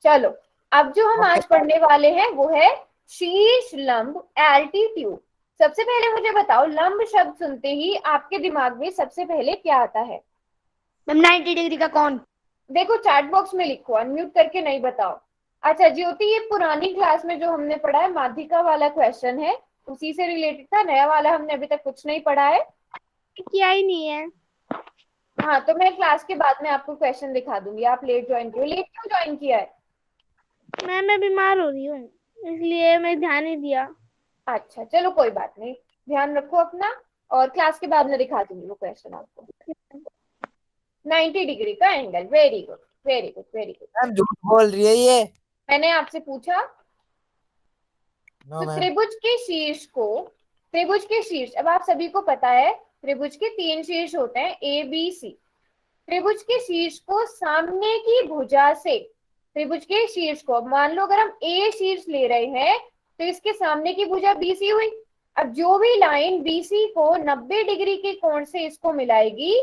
चलो, अब जो हम आज पढ़ने वाले हैं वो है शीर्ष लंब एल्टीट्यूड। सबसे पहले मुझे बताओ, लंब शब्द सुनते ही आपके दिमाग में सबसे पहले क्या आता है? मैम 90 डिग्री का कौन? देखो चैट बॉक्स में लिखो, अनम्यूट करके नहीं बताओ। अच्छा ज्योति, ये पुरानी क्लास में जो हमने पढ़ा है माध्यिका वाला क्वेश्चन है, उसी से रिलेटेड था। नया वाला हमने अभी तक कुछ नहीं पढ़ा है। किया ही नहीं है। हाँ, तो मैं क्लास के बाद में आपको क्वेश्चन दिखा दूंगी। आप लेट ज्वाइन किए, लेट क्यों ज्वाइन किया है? मैम मैं बीमार हो रही हूँ, इसलिए मैं ध्यान नहीं दिया। अच्छा चलो कोई बात नहीं, ध्यान रखो अपना, और क्लास के बाद में दिखा दूंगी वो क्वेश्चन आपको। 90 डिग्री का angle, very good very good very good. Ma'am झूठ बोल रही है ये। मैंने आपसे पूछा। नो तो मैम। त्रिभुज के शीर्ष को, त्रिभुज के शीर्ष, अब आप सभी को पता है त्रिभुज के 3 शीर्ष होते हैं, ए बी सी। त्रिभुज के शीर्ष को सामने की भुजा से, त्रिभुज के शीर्ष को, अब मान लो अगर हम ए शीर्ष ले रहे हैं तो इसके सामने की भुजा बीसी हुई। अब जो भी लाइन बीसी को 90 डिग्री के कोण से इसको मिलाएगी,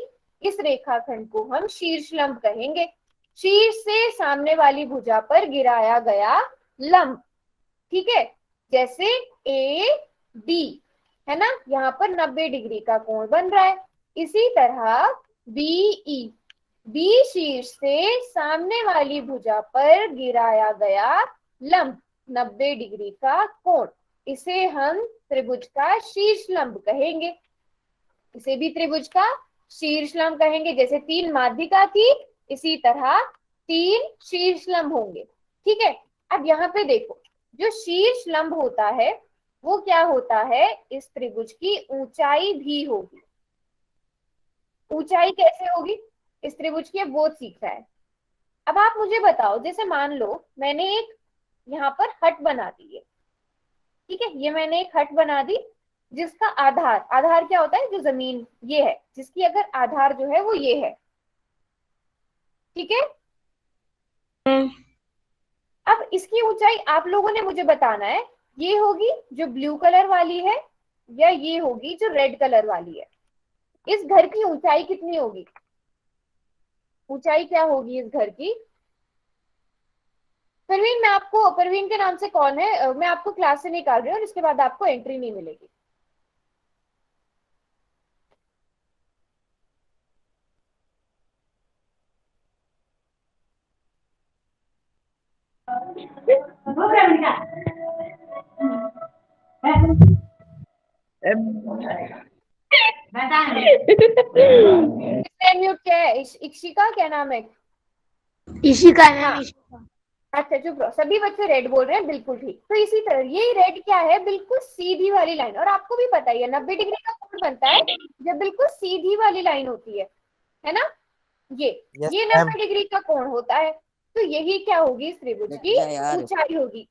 इस रेखाखंड को हम शीर्ष लंब कहेंगे। शीर्ष से सामने वाली भुजा पर गिराया गया लंब, ठीक है। जैसे ए डी है ना, यहाँ पर 90 डिग्री का कोण बन रहा है। इसी तरह बीई, बी शीर्ष से सामने वाली भुजा पर गिराया गया लंब 90 डिग्री का कोण, इसे हम त्रिभुज का शीर्ष लंब कहेंगे। इसे भी त्रिभुज का शीर्ष लंब कहेंगे। जैसे 3 माध्यिका थी, इसी तरह 3 शीर्ष लंब होंगे, ठीक है। अब यहाँ पे देखो, जो शीर्ष लंब होता है वो क्या होता है, इस त्रिभुज की ऊंचाई भी होगी। ऊंचाई कैसे होगी इस त्रिभुज की, अब वो सीखना है। अब आप मुझे बताओ, जैसे मान लो मैंने एक यहाँ पर हट बना दी है, ठीक है। ये मैंने एक हट बना दी जिसका आधार, आधार क्या होता है, जो जमीन ये है, जिसकी अगर आधार जो है वो ये है, ठीक है। अब इसकी ऊंचाई आप लोगों ने मुझे बताना है, ये होगी जो ब्लू कलर वाली है या ये होगी जो रेड कलर वाली है। इस घर की ऊंचाई कितनी होगी? ऊंचाई क्या होगी इस घर की? परवीन, मैं आपको, परवीन के नाम से कौन है, मैं आपको क्लास से निकाल रही हूँ और इसके बाद आपको एंट्री नहीं मिलेगी। म्यूट क्या है? इशिका क्या नाम है? इशिका है मैम, हाँ, इशिका। अच्छा चुप रहो, सभी बच्चे रेड बोल रहे हैं, बिल्कुल ठीक। तो इसी तरह ये रेड क्या है, बिल्कुल सीधी वाली लाइन, और आपको भी पता ही है 90 डिग्री का कोण बनता है जब बिल्कुल सीधी वाली लाइन होती है ना। ये यस ये मैम। 90 डिग्री का कोण होता है। तो यही क्या होगी इस त्रिभुज की ऊंचाई होगी।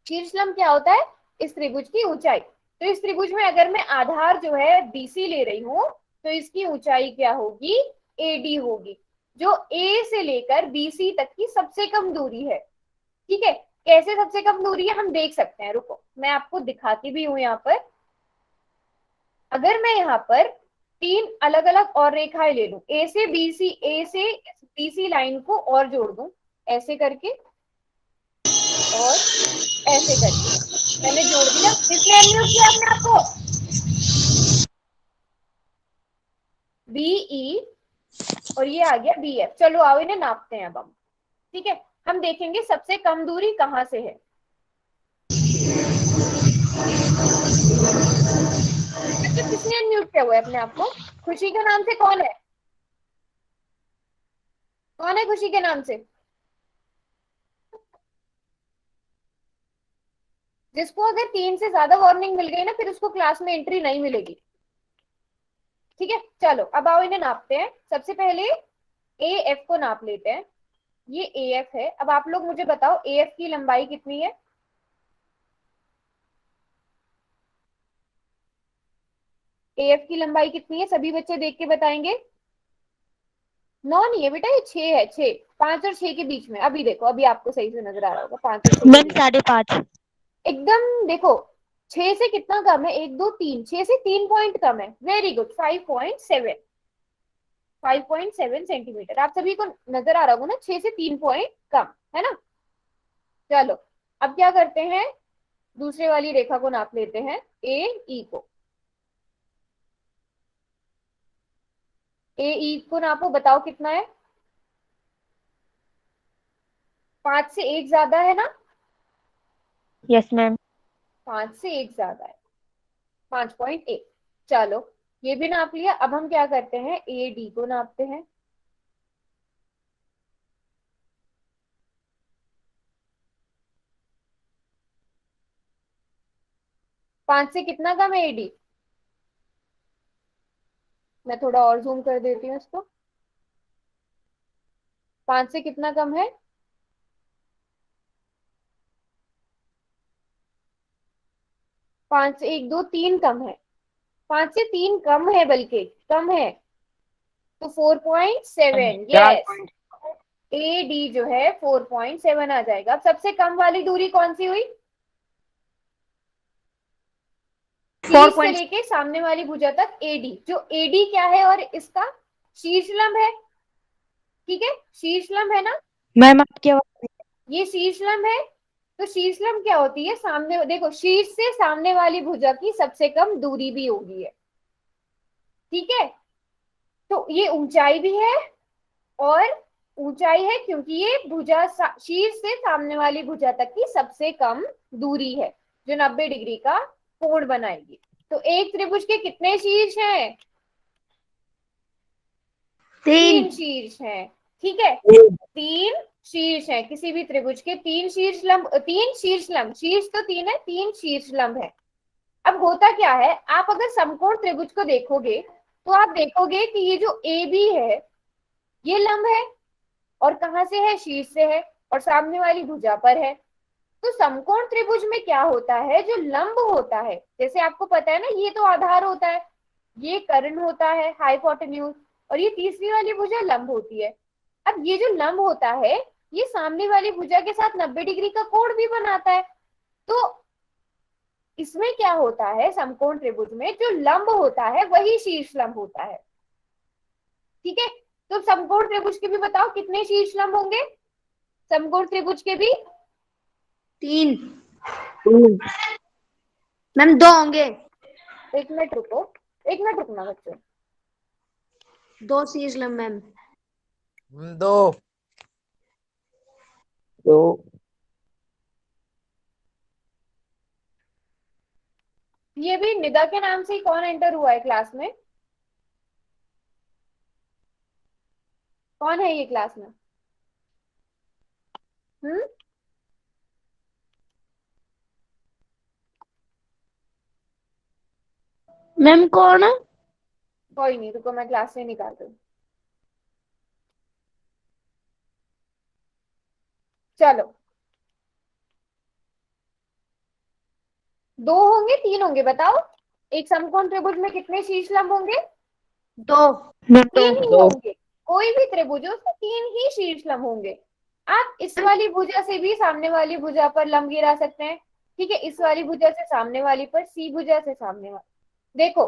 शीर्ष लंब क्या होता है, इस त्रिभुज की ऊंचाई। तो इस त्रिभुज में अगर मैं आधार जो है बीसी ले रही हूँ, तो इसकी ऊंचाई क्या होगी, एडी होगी, जो ए से लेकर बीसी तक की सबसे कम दूरी है, ठीक है। कैसे सबसे कम दूरी है हम देख सकते हैं, रुको मैं आपको दिखाती भी हूँ यहाँ पर। अगर मैं यहाँ पर 3 अलग अलग और रेखाएं ले लूं, ए से बीसी, ए से बीसी लाइन को और जोड़ दूं ऐसे करके और ऐसे करके, मैंने जोड़ दिया, किसने अनम्यूट किया अपने आपको? बीई, और ये आ गया बी एफ। चलो आओ इन्हें नापते हैं अब हम, ठीक है। हम देखेंगे सबसे कम दूरी कहां से है। अच्छा किसने अनम्यूट किया हुआ है अपने आप को? खुशी के नाम से कौन है? कौन है खुशी के नाम से? जिसको अगर 3 से ज्यादा वार्निंग मिल गई ना, फिर उसको क्लास में एंट्री नहीं मिलेगी, ठीक है। चलो अब आओ इन्हें नापते हैं। सबसे पहले ए एफ को नाप लेते हैं। ये ए एफ है। अब आप लोग मुझे बताओ ए एफ की लंबाई कितनी है? ए एफ की लंबाई कितनी है, सभी बच्चे देख के बताएंगे। 9 नहीं है बेटा, ये 6 है, 6। 5 और 6 के बीच में। अभी देखो, अभी आपको सही से नजर आ रहा होगा, 5 और 6 के मैम बीच। 5.5। एकदम देखो, 6 से कितना कम है, 1 2 3, 6 से 3 पॉइंट कम है, वेरी गुड, 5.7। 5.7 सेंटीमीटर। आप सभी को नजर आ रहा होगा ना, 6 से 3 पॉइंट कम, है ना। चलो अब क्या करते हैं, दूसरे वाली रेखा को नाप लेते हैं, ए ई को। ए ई को नापो, बताओ कितना है। 5 से 1 ज्यादा है ना। Yes ma'am. 5 से 1 ज्यादा है, 5.1। चलो ये भी नाप लिया। अब हम क्या करते हैं, ए डी को नापते हैं। पांच से कितना कम है एडी। मैं थोड़ा और जूम कर देती हूँ इसको। 5 से कितना कम है, 5 से 1 2 3 कम है, 5 से 3 कम है, बल्कि कम है, तो 4.7। चार यस, पॉइंट ए डी जो है 4.7 आ जाएगा। अब सबसे कम वाली दूरी कौन सी हुई, फोर शीर्ष से पॉइंट लेके सामने वाली भुजा तक एडी। जो एडी क्या है, और इसका शीर्षलंब है, ठीक है, शीर्षलंब है ना, मैम आपकी आवाज। ये शीर्षलंब है। तो शीर्षलंब क्या होती है, सामने देखो, शीर्ष से सामने वाली भुजा की सबसे कम दूरी भी होगी है, ठीक है। तो ये ऊंचाई भी है, और ऊंचाई है क्योंकि ये भुजा शीर्ष से सामने वाली भुजा तक की सबसे कम दूरी है, जो 90 डिग्री का कोण बनाएगी। तो एक त्रिभुज के कितने शीर्ष हैं, 3 शीर्ष हैं, ठीक है। 3 शीर्ष हैं, किसी भी त्रिभुज के 3 शीर्ष लंब, 3 शीर्ष लंब, शीर्ष तो 3 है, 3 शीर्ष लंब है। अब होता क्या है, आप अगर समकोण त्रिभुज को देखोगे तो आप देखोगे कि ये जो ए बी है, ये लंब है, और कहां से है, शीर्ष से है, और सामने वाली भुजा पर है। तो समकोण त्रिभुज में क्या होता है, जो लंब होता है, जैसे आपको पता है ना, ये तो आधार होता है, ये कर्ण होता है हाइपोटेन्यूज, और ये तीसरी वाली भुजा लंब होती है। अब ये जो लंब होता है, ये सामने वाली भुजा के साथ 90 डिग्री का कोण भी बनाता है। तो इसमें क्या होता है, समकोण त्रिभुज में जो लंब होता है वही शीर्ष लंब होता है, ठीक है। तो समकोण त्रिभुज के भी बताओ कितने शीर्ष लंब होंगे, समकोण त्रिभुज के भी 3 मैम 2 होंगे। 1 मिनट रुको, 1 मिनट रुकना बच्चों। 2 शीर्ष लंब मैम। दो दो ये भी निदा के नाम से ही कौन एंटर हुआ है क्लास में, कौन है ये क्लास में, हम्म। मैम कौन है? कोई नहीं, रुको मैं क्लास से निकाल दूँ। चलो 2 होंगे 3 होंगे, बताओ एक समकोण त्रिभुज में कितने शीर्ष लंब होंगे, 2 3 ही दो होंगे। कोई भी त्रिभुज हो उसमें 3 ही शीर्ष लंब होंगे। आप इस वाली भुजा से भी सामने वाली भुजा पर लंब गिरा सकते हैं, ठीक है, इस वाली भुजा से सामने वाली पर, सी भुजा से सामने वाली, देखो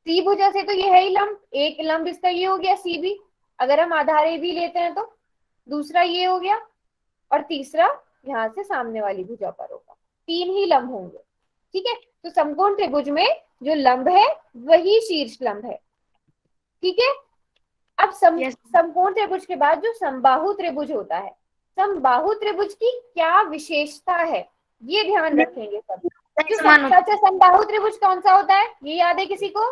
सी भुजा से तो ये है ही लंब, एक लंब इसका ये हो गया सी भी, अगर हम आधार ए भी लेते हैं तो दूसरा ये हो गया, और तीसरा यहाँ से सामने वाली भुजा पर होगा, 3 ही लंब होंगे, ठीक है। तो समकोण त्रिभुज में जो लंब है वही शीर्ष लंब है, ठीक है। अब Yes. समकोण त्रिभुज के बाद जो समबाहु त्रिभुज होता है, समबाहु त्रिभुज की क्या विशेषता है, ये ध्यान रखेंगे सब। जो समान सबसे अच्छा समबाहु त्रिभुज कौन सा होता है, ये याद है किसी को,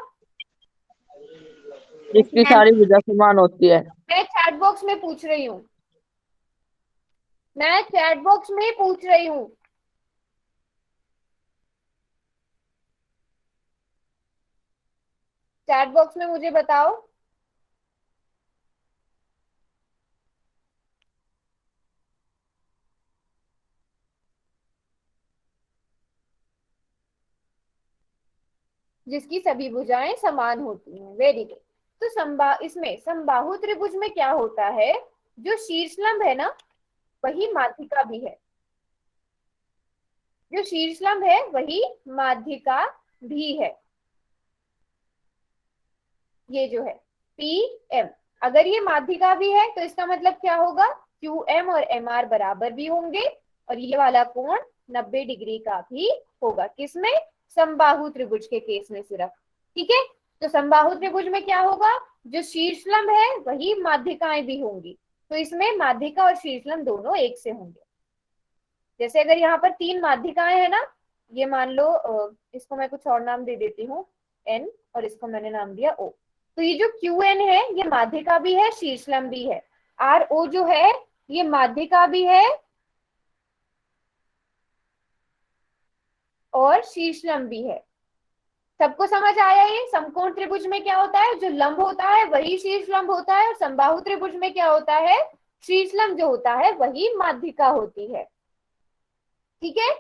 जिसकी सारी भुजा समान होती है। मैं चैट बॉक्स में पूछ रही हूँ, मैं चैट बॉक्स में पूछ रही हूँ। चैट बॉक्स में मुझे बताओ, जिसकी सभी भुजाएं समान होती हैं, वेरी गुड। तो इसमें समबाहु त्रिभुज में क्या होता है, जो शीर्षलंब है ना वही माध्यिका भी है, जो शीर्षलंब है वही माध्यिका भी है, ये जो है, पी एम। अगर ये माध्यिका भी है तो इसका मतलब क्या होगा, क्यू एम और एम आर बराबर भी होंगे और ये वाला कोण 90 डिग्री का भी होगा। किसमें, समबाहु त्रिभुज के केस में सिर्फ। ठीक है, तो समबाहु त्रिभुज में क्या होगा, जो शीर्षलंब है वही माध्यिकाएं भी होंगी, तो इसमें माध्यिका और शीर्षलंब दोनों एक से होंगे। जैसे अगर यहाँ पर 3 माध्यिकाएं है ना, ये मान लो इसको मैं कुछ और नाम दे देती हूँ एन, और इसको मैंने नाम दिया ओ। तो ये जो क्यू एन है ये माध्यिका भी है शीर्षलंब भी है। आर ओ जो है ये माध्यिका भी है और शीर्षलंब भी है। सबको समझ आया ये? समकोण त्रिभुज में क्या होता है, जो लंब होता है वही शीर्षलंब होता है, और समबाहु त्रिभुज में क्या होता है, शीर्षलंब जो होता है वही माध्यिका होती है। ठीक है,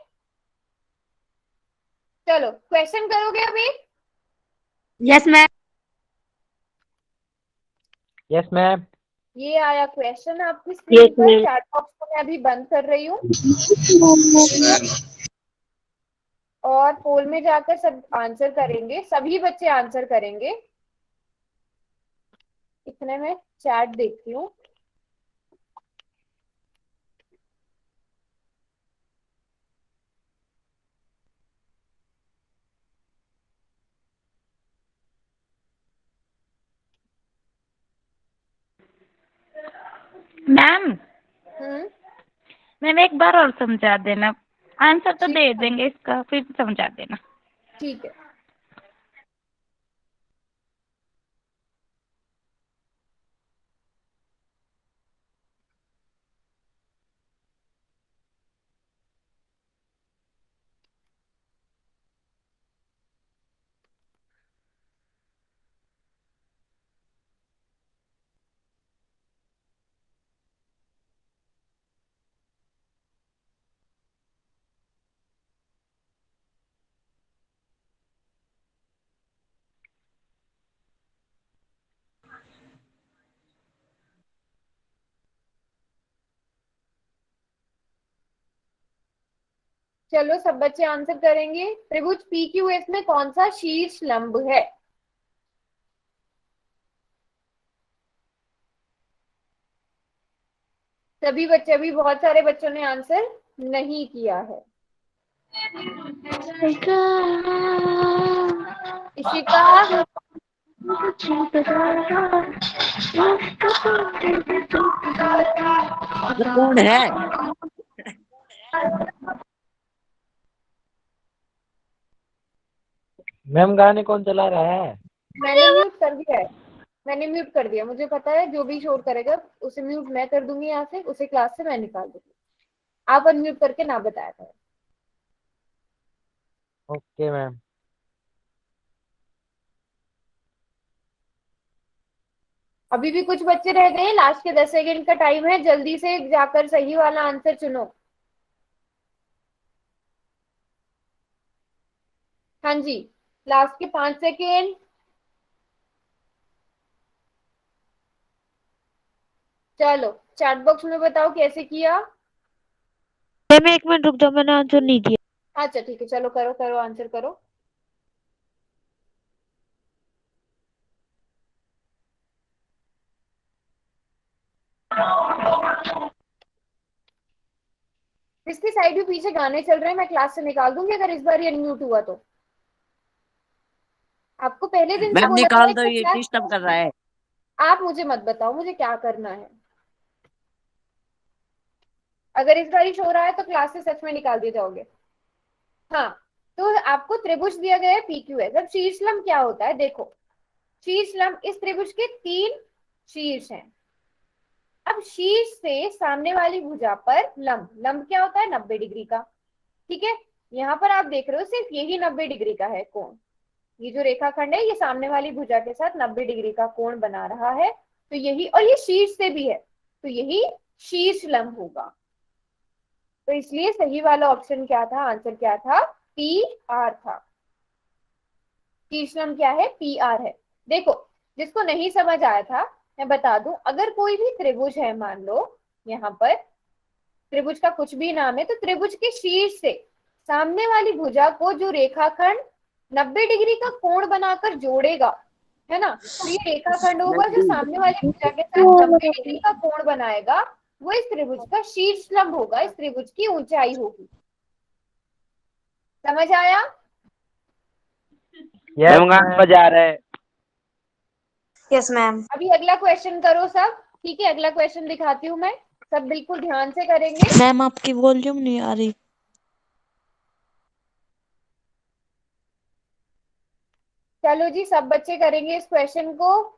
चलो क्वेश्चन करोगे अभी? Yes ma'am. Yes ma'am. ये आया क्वेश्चन आपकी स्क्रीन पर, चैट बॉक्स को मैं अभी बंद कर रही हूँ और पोल में जाकर सब आंसर करेंगे, सभी बच्चे आंसर करेंगे। इतने में चैट देखती हूँ। मैम हम्म, मैम एक बार और समझा देना, आंसर तो ठीक दे है, देंगे इसका, फिर समझा देना। ठीक है। चलो सब बच्चे आंसर करेंगे। त्रिभुज पी क्यू एस में कौन सा शीर्ष लंब है? सभी बच्चे, अभी बहुत सारे बच्चों ने आंसर नहीं किया है। इशिका, कौन है? मैम गाने कौन चला रहा है? मैंने म्यूट कर दिया है, मैंने म्यूट कर दिया। मुझे पता है जो भी शोर करेगा उसे म्यूट मैं कर दूंगी, यहाँ से उसे क्लास से मैं निकाल दूंगी। आप अनम्यूट करके ना बताया करें। Okay ma'am. अभी भी कुछ बच्चे रह गए, लास्ट के 10 सेकंड का टाइम है, जल्दी से जाकर सही वाला आंसर चुनो। हाँ जी, लास्ट के 5 सेकेंड। चलो चैट बॉक्स में बताओ कैसे किया। मैम एक मिनट रुक जाओ, मैंने आंसर नहीं दिया। अच्छा ठीक है, चलो करो करो आंसर करो। इसकी साइड भी पीछे गाने चल रहे हैं, मैं क्लास से निकाल दूंगी अगर इस बार ये अनम्यूट हुआ तो। आपको पहले दिन से मैम बोला था निकाल दो, इसको ये डिस्टर्ब कर क्लास। रहा है। आप मुझे मत बताओ मुझे क्या करना है। अगर इस बार हो रहा है तो क्लास से सच में निकाल दिए जाओगे। हाँ, तो आपको त्रिभुज दिया गया है पी क्यू एस। अब शीर्षलंब क्या होता है देखो, शीर्षलंब इस त्रिभुज के 3 शीर्ष हैं। अब शीर्ष से सामने वाली भुजा पर लंब, लंब क्या होता है, 90 डिग्री का। ठीक है, यहाँ पर आप देख रहे हो सिर्फ यही 90 डिग्री का है कोण। ये जो रेखाखंड है ये सामने वाली भुजा के साथ 90 डिग्री का कोण बना रहा है, तो यही, और ये शीर्ष से भी है, तो यही शीर्ष लंब होगा। तो इसलिए सही वाला ऑप्शन क्या था, आंसर क्या था, पी आर था। शीर्ष लंब क्या है, पी आर है। देखो जिसको नहीं समझ आया था मैं बता दूं, अगर कोई भी त्रिभुज है, मान लो यहाँ पर त्रिभुज का कुछ भी नाम है, तो त्रिभुज के शीर्ष से सामने वाली भुजा को जो रेखाखंड 90 डिग्री का कोण बनाकर जोड़ेगा, है ना। तो ये रेखाखंड होगा जो सामने वाली भुजा के साथ 90 डिग्री का कोण बनाएगा, वो इस त्रिभुज का शीर्ष लंब होगा, इस त्रिभुज की ऊंचाई होगी। समझ आया? यस मैम बजा रहे हैं। Yes ma'am. अभी अगला क्वेश्चन करो सब, ठीक है। अगला क्वेश्चन दिखाती हूँ मैं, सब बिल्कुल ध्यान से करेंगे। मैम आपकी वॉल्यूम नहीं आ रही। चलो जी, सब बच्चे करेंगे इस क्वेश्चन को।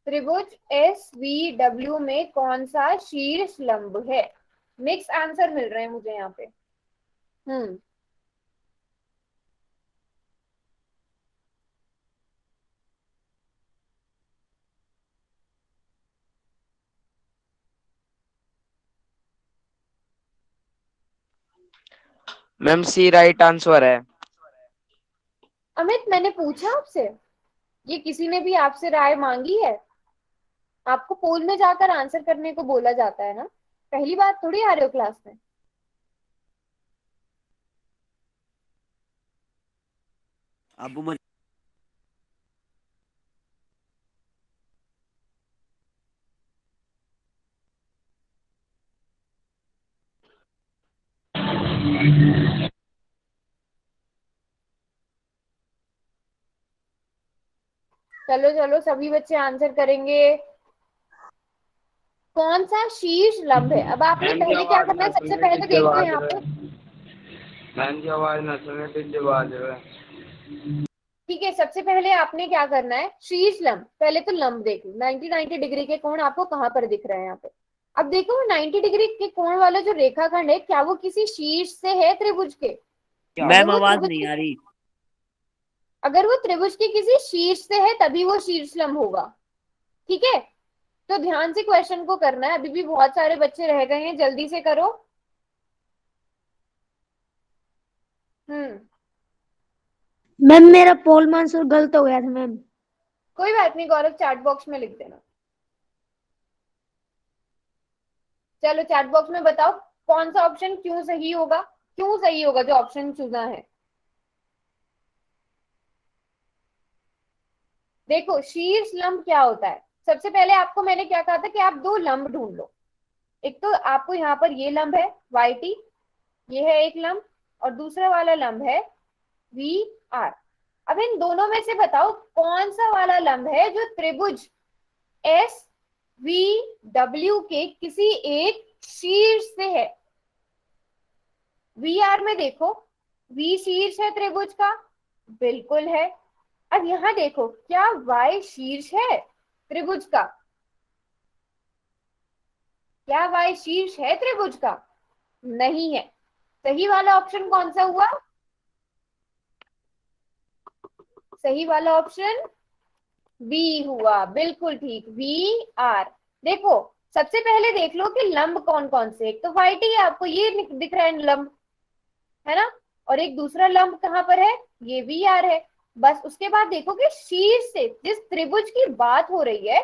त्रिभुज एस वी डब्ल्यू में कौन सा शीर्ष लंब है? मिक्स आंसर मिल रहे हैं मुझे यहाँ पे। मैम सी राइट आंसर है। अमित, मैंने पूछा आपसे, ये किसी ने भी आपसे राय मांगी है? आपको पोल में जाकर आंसर करने को बोला जाता है ना, पहली बार थोड़ी आ रहे हो क्लास में। अब चलो चलो, सभी बच्चे आंसर करेंगे। कौन सा शीर्ष लंब है? अब आपने पहले क्या करना है, सबसे पहले देखो यहाँ पे, मैम की आवाज ना सुने तो जवाब दे। ठीक है। सबसे पहले आपने क्या करना है, शीर्ष लंब, पहले तो लंब देख लो, 90 डिग्री के कोण आपको कहाँ पर दिख रहे हैं यहाँ पे। अब देखो 90 डिग्री के कोण वाला जो रेखाखंड है, क्या वो किसी शीर्ष से है त्रिभुज के? मैम आवाज नहीं आ रही। अगर वो त्रिभुज के किसी शीर्ष से है तभी वो शीर्ष लंब होगा, ठीक है। तो ध्यान से क्वेश्चन को करना है, अभी भी बहुत सारे बच्चे रह गए हैं, जल्दी से करो। मैम मेरा पोल आंसर गलत हो गया था मैम। कोई बात नहीं गौरव, चैट बॉक्स में लिख देना। चलो चैट बॉक्स में बताओ कौन सा ऑप्शन क्यों सही होगा, क्यों सही होगा जो ऑप्शन चुना है। देखो शीर्ष लंब क्या होता है, सबसे पहले आपको मैंने क्या कहा था कि आप दो लंब ढूंढ लो। एक तो आपको यहाँ पर ये लंब है वाई टी, ये है एक लंब, और दूसरा वाला लंब है वी आर। अब इन दोनों में से बताओ कौन सा वाला लंब है जो त्रिभुज एस वी डब्ल्यू के किसी एक शीर्ष से है। वी आर में देखो, वी शीर्ष है त्रिभुज का, बिल्कुल है। अब यहां देखो, क्या y शीर्ष है त्रिभुज का? क्या y शीर्ष है त्रिभुज का? नहीं है। सही वाला ऑप्शन कौन सा हुआ? सही वाला ऑप्शन बी हुआ, बिल्कुल ठीक, वी आर। देखो सबसे पहले देख लो कि लंब कौन कौन से, एक तो वाई टी है, आपको ये दिख रहा है लंब, है ना, और एक दूसरा लंब कहां पर है, ये वी आर है। बस उसके बाद देखो कि शीर्ष से, जिस त्रिभुज की बात हो रही है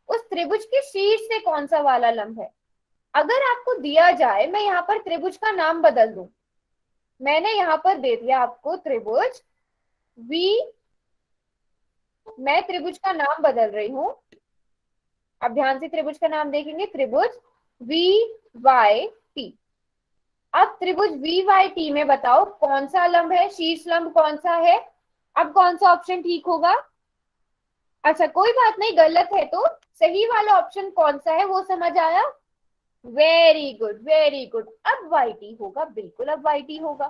उस त्रिभुज के शीर्ष से कौन सा वाला लंब है। अगर आपको दिया जाए, मैं यहाँ पर त्रिभुज का नाम बदल दूं, मैंने यहाँ पर दे दिया आपको त्रिभुज वी, मैं त्रिभुज का नाम बदल रही हूं। अब ध्यान से त्रिभुज का नाम देखेंगे, त्रिभुज वी वाई टी। अब त्रिभुज वी वाई टी में बताओ कौन सा लंब है, शीर्ष लंब कौन सा है। अब कौन सा ऑप्शन ठीक होगा? अच्छा कोई बात नहीं, गलत है तो सही वाला ऑप्शन कौन सा है वो समझ आया? वेरी गुड वेरी गुड, अब वाई टी होगा, बिल्कुल अब वाई टी होगा।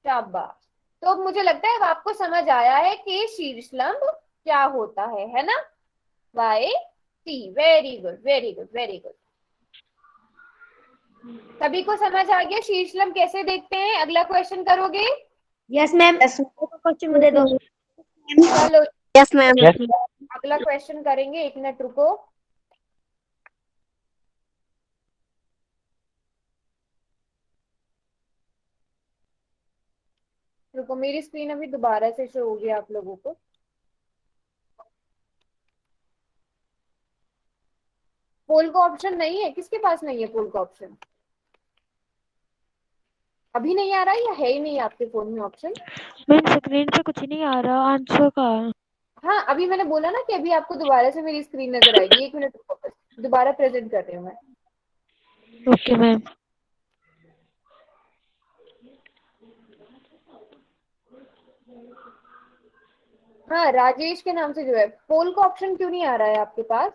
शाबाश। तो अब मुझे लगता है अब आपको समझ आया है कि शीर्ष लंब क्या होता है ना, Y T. Very good very good very good. सभी को समझ आ गया शीर्ष लंब कैसे देखते हैं? अगला क्वेश्चन करोगे? Yes ma'am. क्वेश्चन दे दो। चलो यस मैम। अगला क्वेश्चन करेंगे, एक मिनट रुको। रुको, मेरी स्क्रीन अभी दोबारा से शो होगी आप लोगों को। पोल का ऑप्शन नहीं है, किसके पास नहीं है पोल का ऑप्शन? अभी नहीं आ रहा या है ही नहीं आपके फोन में ऑप्शन? मैम स्क्रीन पे कुछ नहीं आ रहा, आंसर का है। हाँ, अभी मैंने बोला ना कि अभी आपको दोबारा से मेरी स्क्रीन नजर आएगी। 1 मिनट रुको, बस दोबारा प्रेजेंट कर रही हूँ मैं। Okay ma'am. हाँ, राजेश के नाम से जो है, पोल का ऑप्शन क्यों नहीं आ रहा है आपके पास?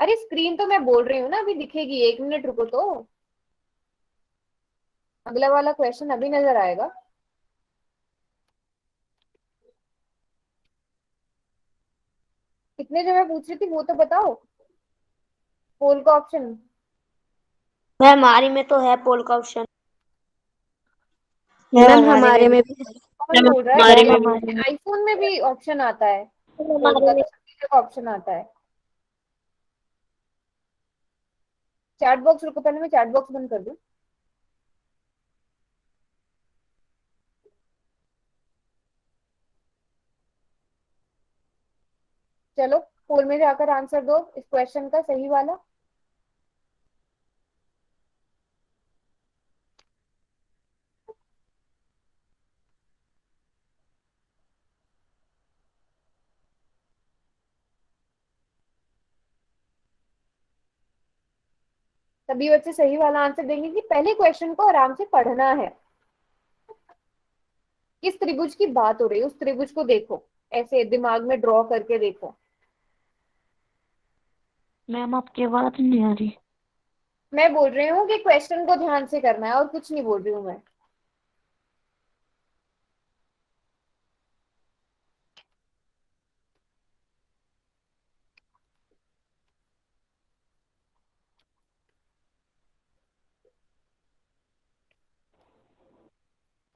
अरे स्क्रीन तो मैं बोल रही हूँ ना, अभी दिखेगी। 1 मिनट रुको तो, अगला वाला क्वेश्चन अभी नजर आएगा। कितने जो मैं पूछ रही थी वो तो बताओ, पोल का ऑप्शन। मैम हमारी में तो है पोल का ऑप्शन। मैम हमारे में भी है। कौन बोल रहा हमारे है? में आईफोन में भी ऑप्शन आता है पोल हमारे का, में तो सभी जगह ऑप्शन आता है। चैट बॉक्स रुको, पहले मैं चैट बॉक्स बंद कर दूं। चलो पोल में जाकर आंसर दो इस क्वेश्चन का सही वाला। सभी बच्चे सही वाला आंसर देंगे कि पहले क्वेश्चन को आराम से पढ़ना है। किस त्रिभुज की बात हो रही है उस त्रिभुज को देखो, ऐसे दिमाग में ड्रॉ करके देखो। मैम आपकी आवाज नहीं आ रही। मैं बोल रही हूँ कि क्वेश्चन को ध्यान से करना है, और कुछ नहीं बोल रही हूँ मैं।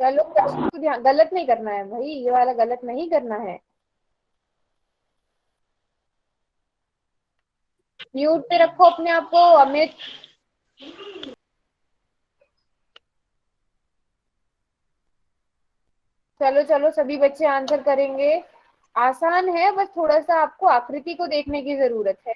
चलो क्वेश्चन को ध्यान, गलत नहीं करना है भाई, ये वाला गलत नहीं करना है। म्यूट पे रखो अपने आप को अमित। चलो चलो सभी बच्चे आंसर करेंगे। आसान है, बस थोड़ा सा आपको आकृति को देखने की जरूरत है।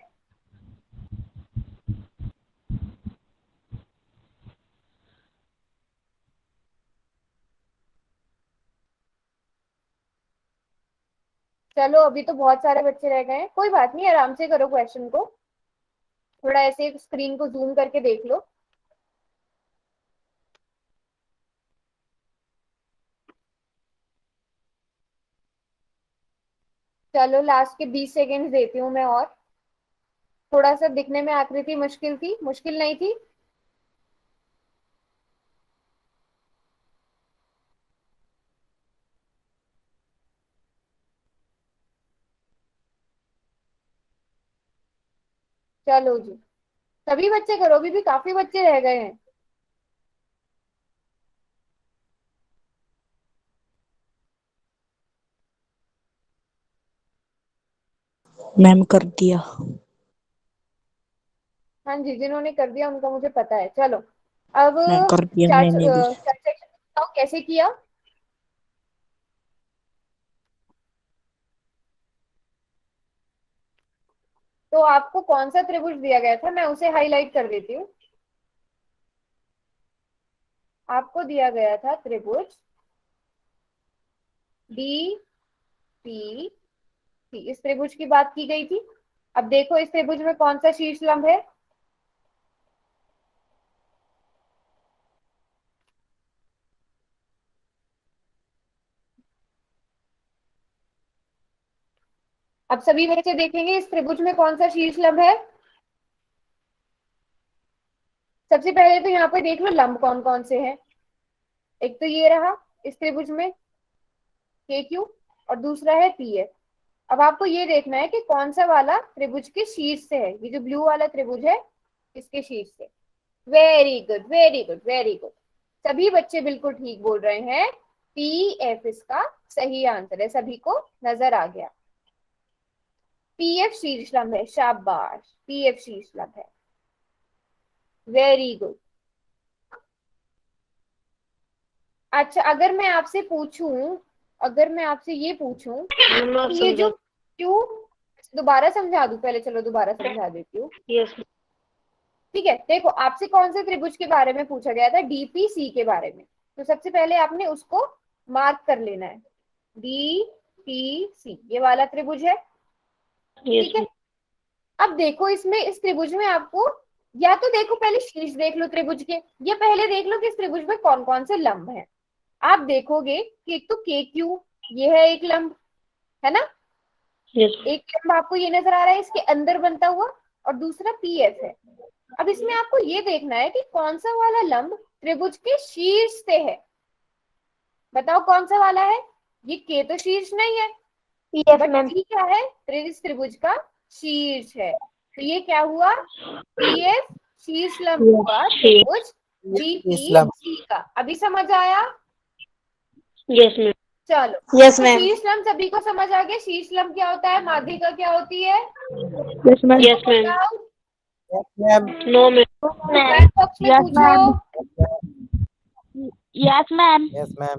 चलो अभी तो बहुत सारे बच्चे रह गए हैं, कोई बात नहीं, आराम से करो क्वेश्चन को। थोड़ा ऐसे स्क्रीन को जूम करके देख लो। चलो लास्ट के 20 सेकेंड देती हूँ मैं और। थोड़ा सा दिखने में आकृति मुश्किल थी, मुश्किल नहीं थी। चलो जी, सभी बच्चे करो, अभी भी काफी बच्चे रह गए हैं। मैम कर दिया। हाँ जी, जिन्होंने कर दिया उनका मुझे पता है। चलो अब मैम कर दिया चैट मैंने भी। चैट सेक्शन बताओ कैसे किया। तो आपको कौन सा त्रिभुज दिया गया था, मैं उसे हाईलाइट कर देती हूँ। आपको दिया गया था त्रिभुज डी पी सी, इस त्रिभुज की बात की गई थी। अब देखो इस त्रिभुज में कौन सा शीर्ष लंब है। अब सभी बच्चे देखेंगे इस त्रिभुज में कौन सा शीर्ष लंब है। सबसे पहले तो यहाँ पे देख लो लंब कौन कौन से हैं। एक तो ये रहा इस त्रिभुज में के क्यू, और दूसरा है पी एफ। अब आपको ये देखना है कि कौन सा वाला त्रिभुज के शीर्ष से है। ये जो ब्लू वाला त्रिभुज है इसके शीर्ष से। Very good very good very good, सभी बच्चे बिल्कुल ठीक बोल रहे हैं। पी एफ इसका सही आंसर है, सभी को नजर आ गया। पीएफ शीर्ष लंब है, शाबाश, पीएफ शीर्ष लंब है, वेरी गुड। अच्छा, अगर मैं आपसे ये पूछूं कि ये जो क्यू, दोबारा समझा दूं पहले, चलो दोबारा समझा देती हूँ। ठीक है, देखो आपसे कौन से त्रिभुज के बारे में पूछा गया था, डीपीसी के बारे में, तो सबसे पहले आपने उसको मार्क कर लेना है, डीपीसी ये वाला त्रिभुज है, ठीक है। अब देखो इसमें, इस त्रिभुज में आपको, या तो देखो पहले शीर्ष देख लो त्रिभुज के, या पहले देख लो कि इस त्रिभुज में कौन कौन से लंब हैं। आप देखोगे कि एक तो के क्यू, ये है एक लंब, है ना, एक लंब आपको ये नजर आ रहा है इसके अंदर बनता हुआ, और दूसरा पीएफ है। अब इसमें आपको ये देखना है कि कौन सा वाला लंब त्रिभुज के शीर्ष से है, बताओ कौन सा वाला है। ये के तो शीर्ष नहीं है, बट टी क्या है, इस त्रिभुज का शीर्ष है, तो ये क्या हुआ, पीएफ शीर्ष लंब हुआ त्रिभुज डीपीसी का। अभी समझ आया? Yes ma'am. चलो, यस तो मैम। शीर्ष लंब सभी को समझ आ गया, शीर्ष लंब क्या होता है, माध्यिका क्या होती है, yes ma'am. Yes ma'am. No ma'am. Comment box में पूछो। Yes ma'am. Yes ma'am.